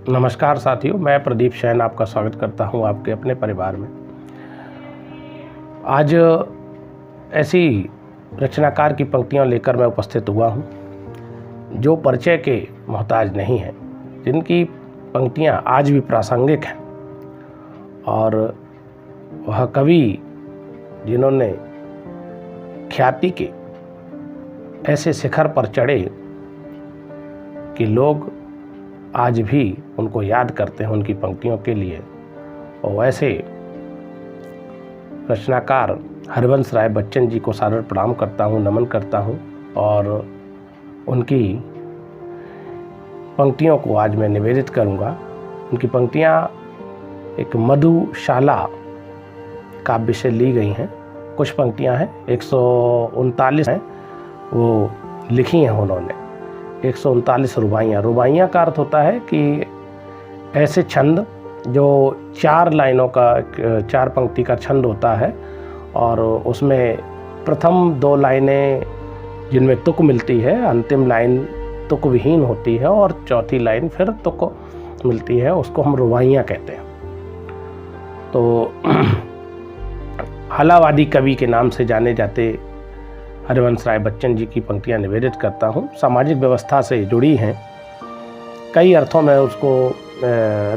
नमस्कार साथियों, मैं प्रदीप शैन आपका स्वागत करता हूं आपके अपने परिवार में। आज ऐसी रचनाकार की पंक्तियां लेकर मैं उपस्थित हुआ हूं जो परिचय के मोहताज नहीं हैं, जिनकी पंक्तियां आज भी प्रासंगिक हैं और वह कवि जिन्होंने ख्याति के ऐसे शिखर पर चढ़े कि लोग आज भी उनको याद करते हैं उनकी पंक्तियों के लिए। और ऐसे रचनाकार हरिवंश राय बच्चन जी को सादर प्रणाम करता हूँ, नमन करता हूँ और उनकी पंक्तियों को आज मैं निवेदित करूँगा। उनकी पंक्तियाँ एक मधुशाला काव्य से ली गई हैं। कुछ पंक्तियाँ हैं, 139 हैं, वो लिखी हैं उन्होंने। 139 रुबाइयाँ का अर्थ होता है कि ऐसे छंद जो 4 लाइनों का 4 पंक्ति का छंद होता है और उसमें प्रथम 2 लाइनें जिनमें तुक मिलती है, अंतिम लाइन तुक विहीन होती है और चौथी लाइन फिर तुक मिलती है, उसको हम रुबाइयाँ कहते हैं। तो हालावादी कवि के नाम से जाने जाते हरिवंश राय बच्चन जी की पंक्तियां निवेदित करता हूं। सामाजिक व्यवस्था से जुड़ी हैं, कई अर्थों में उसको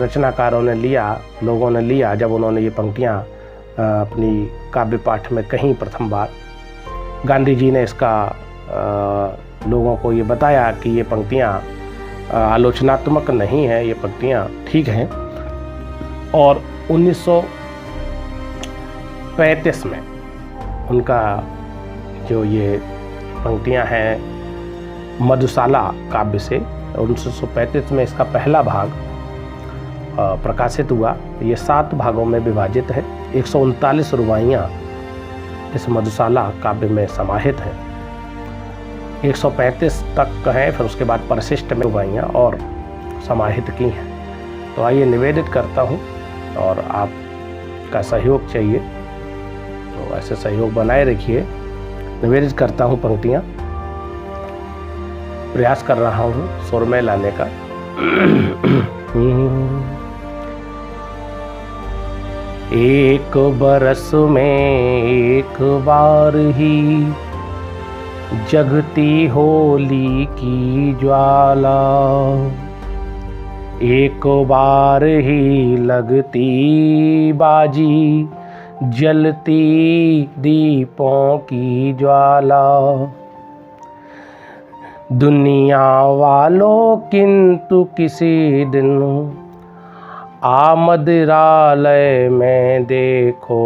रचनाकारों ने लिया, लोगों ने लिया जब उन्होंने ये पंक्तियां अपनी काव्य पाठ में कहीं प्रथम बार। गांधी जी ने इसका लोगों को ये बताया कि ये पंक्तियां आलोचनात्मक नहीं है, ये पंक्तियां ठीक हैं। और 1935 में उनका जो ये पंक्तियां हैं मधुशाला काव्य से, 1935 में इसका पहला भाग प्रकाशित हुआ। ये 7 भागों में विभाजित है। 139 रुबाइयाँ इस मधुशाला काव्य में समाहित हैं। 135 तक हैं, फिर उसके बाद परिशिष्ट में रुबाइयाँ और समाहित की हैं। तो आइए निवेदित करता हूँ और आपका सहयोग चाहिए, तो ऐसे सहयोग बनाए रखिए। निवेदित करता हूँ पंक्तियाँ, प्रयास कर रहा हूँ सुर में लाने का। एक बरस में एक बार ही जगती होली की ज्वाला, एक बार ही लगती बाजी जलती दीपों की ज्वाला। दुनिया वालों किंतु किसी दिन मदिरालय में देखो,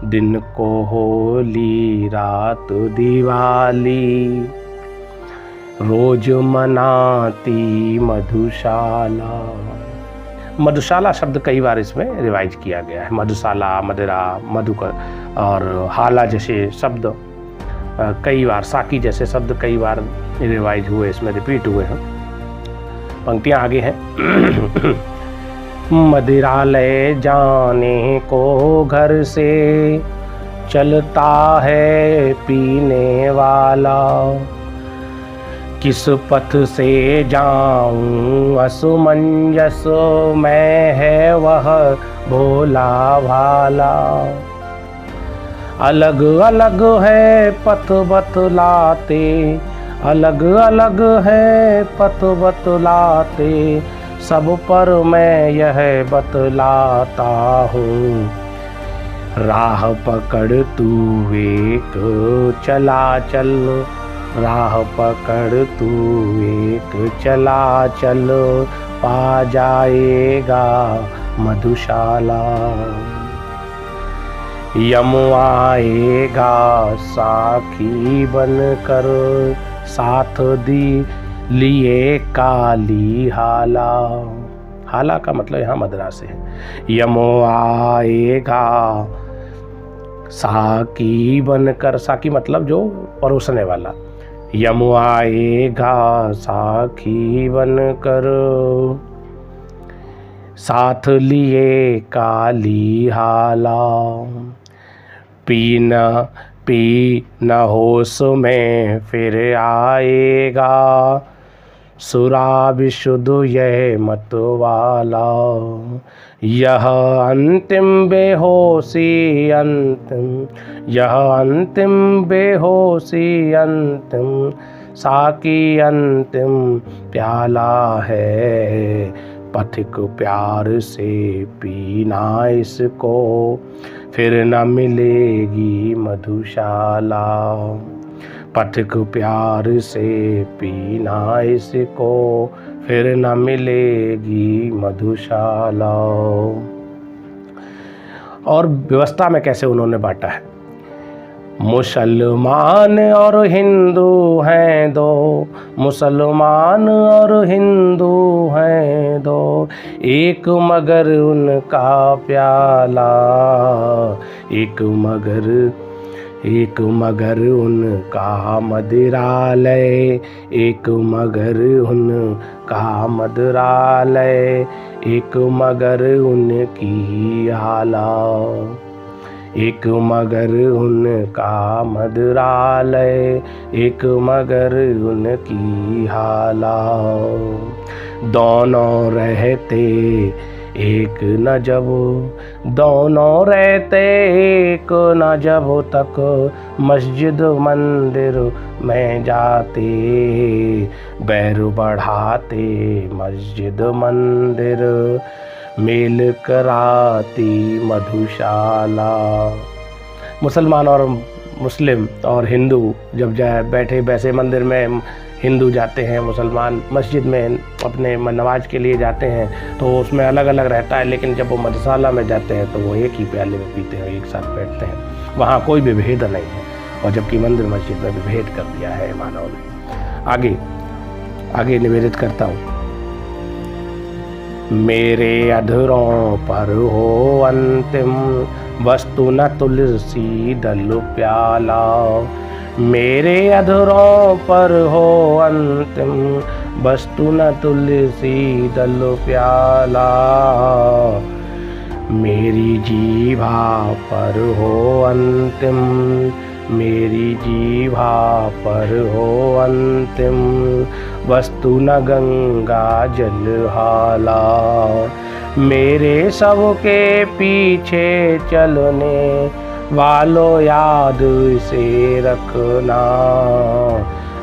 दिन को होली रात दिवाली, रोज मनाती मधुशाला। मधुशाला शब्द कई बार इसमें रिवाइज किया गया है। मधुशाला, मदिरा, मधुकर और हाला जैसे शब्द कई बार, साकी जैसे शब्द कई बार रिवाइज हुए, इसमें रिपीट हुए हैं। पंक्तियां आगे हैं। मदिरालय जाने को घर से चलता है पीने वाला, किस पथ से जाऊं असमंजस में है वह भोला भाला। अलग अलग है पथ बतलाते, अलग अलग है पथ बतलाते, सब पर मैं यह बतलाता हूँ। राह पकड़ तू एक चला चल, राह पकड़ तू एक चला चल, पा जाएगा मधुशाला। यम आएगा साखी बनकर, साथ दी लिए काली हाला। हाला का मतलब यहाँ मदरा से है। यम आएगा साकी बनकर, साकी मतलब जो परोसने वाला। यम आएगा साखी बनकर, साथ लिए काली हाला। पी न होश में फिर आएगा, सुरा विशुद्ध यह मत वाला, यह अंतिम बेहोशी अंतिम, यह अंतिम बेहोशी अंतिम, साकी अंतिम प्याला है, पथिक प्यार से पीना इसको, फिर न मिलेगी मधुशाला। पथिक प्यार से पीना इसको, फिर न मिलेगी मधुशाला। और व्यवस्था में कैसे उन्होंने बांटा है, मुसलमान और हिंदू हैं दो, मुसलमान और हिंदू हैं दो, एक मगर उनका प्याला, एक मगर उनका मदिरालय, एक मगर उनका मदिरालय, एक मगर उनकी हाला, एक मगर उनका मदिरालय, एक मगर उनकी हाला। दोनों रहते एक न जब, दोनों रहते एक न जब तक, मस्जिद मंदिर में जाते, बैर बढ़ाते मस्जिद मंदिर, मेल कराती मधुशाला। मुसलमान और मुस्लिम और हिंदू जब बैठे वैसे मंदिर में हिंदू जाते हैं, मुसलमान मस्जिद में अपने नमाज के लिए जाते हैं, तो उसमें अलग अलग रहता है, लेकिन जब वो मधुशाला में जाते हैं तो वो एक ही प्याले में पीते हैं, एक साथ बैठते हैं, वहाँ कोई भी भेद नहीं है। और जबकि मंदिर मस्जिद में भी भेद कर दिया है मानव ने। आगे निवेदित करता हूँ, मेरे अधरों पर हो अंतिम वस्तु न तुलसी दल प्याला, मेरे अधरों पर हो अंतिम वस्तु न तुलसी दल प्याला, मेरी जीभा पर हो अंतिम, मेरी जीभा पर हो अंतिम वस्तु न गंगा जल हाला, मेरे सबके पीछे चलने वालों याद से रखना,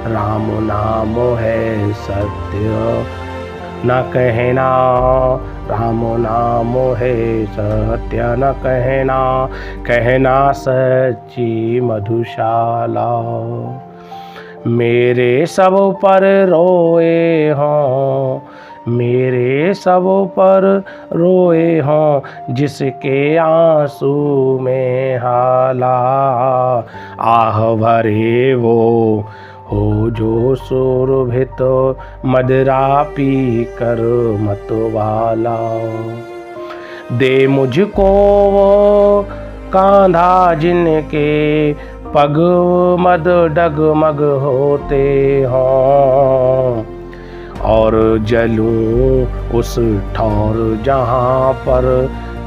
राम नाम है सत्य न कहना, राम नाम है सत्य न कहना, कहना सच्ची मधुशाला। मेरे सब पर रोए हों, मेरे सब पर रोए हों, जिसके आंसू में हाला, आह भरे वो हो जो सुरभित मदिरा पी कर मतवाला, दे मुझको वो कांधा जिनके पग मद डगमग होते हों, और जलूं उस ठौर जहाँ पर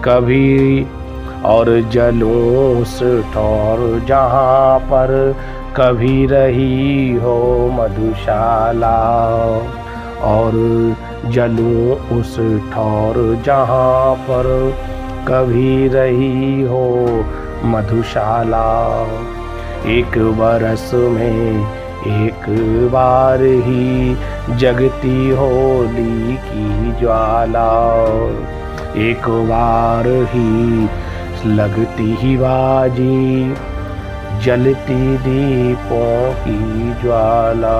कभी, और जलूं उस ठौर जहाँ पर कभी रही हो मधुशाला, और जलूं उस ठौर जहाँ पर कभी रही हो मधुशाला। एक बरस में एक बार ही जगती होली की ज्वाला, एक बार ही लगती ही बाजी जलती दीपों की ज्वाला।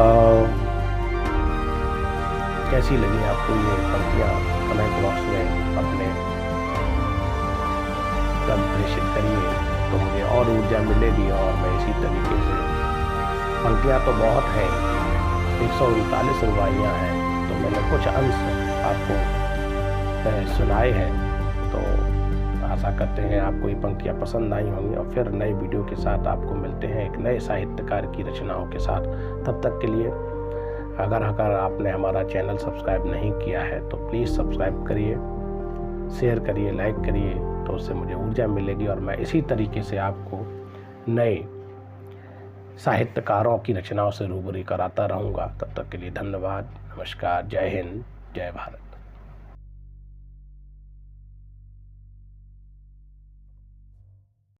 कैसी लगी आपको ये पंक्तियाँ? कमेंट बॉक्स में अपने तब प्रेषित करिए तो मुझे और ऊर्जा मिलेगी और मैं इसी तरीके से, पंक्तियाँ तो बहुत हैं, 139 रुबाइयाँ हैं, तो मैंने कुछ अंश आपको सुनाए हैं। तो आशा करते हैं आपको ये पंक्तियाँ पसंद आई होंगी और फिर नए वीडियो के साथ आपको मिलते हैं एक नए साहित्यकार की रचनाओं के साथ। तब तक के लिए अगर आपने हमारा चैनल सब्सक्राइब नहीं किया है तो प्लीज़ सब्सक्राइब करिए, शेयर करिए, लाइक करिए, तो उससे मुझे ऊर्जा मिलेगी और मैं इसी तरीके से आपको नए साहित्यकारों की रचनाओं से रूबरू कराता रहूँगा। तब तक के लिए धन्यवाद, नमस्कार, जय हिंद, जय भारत।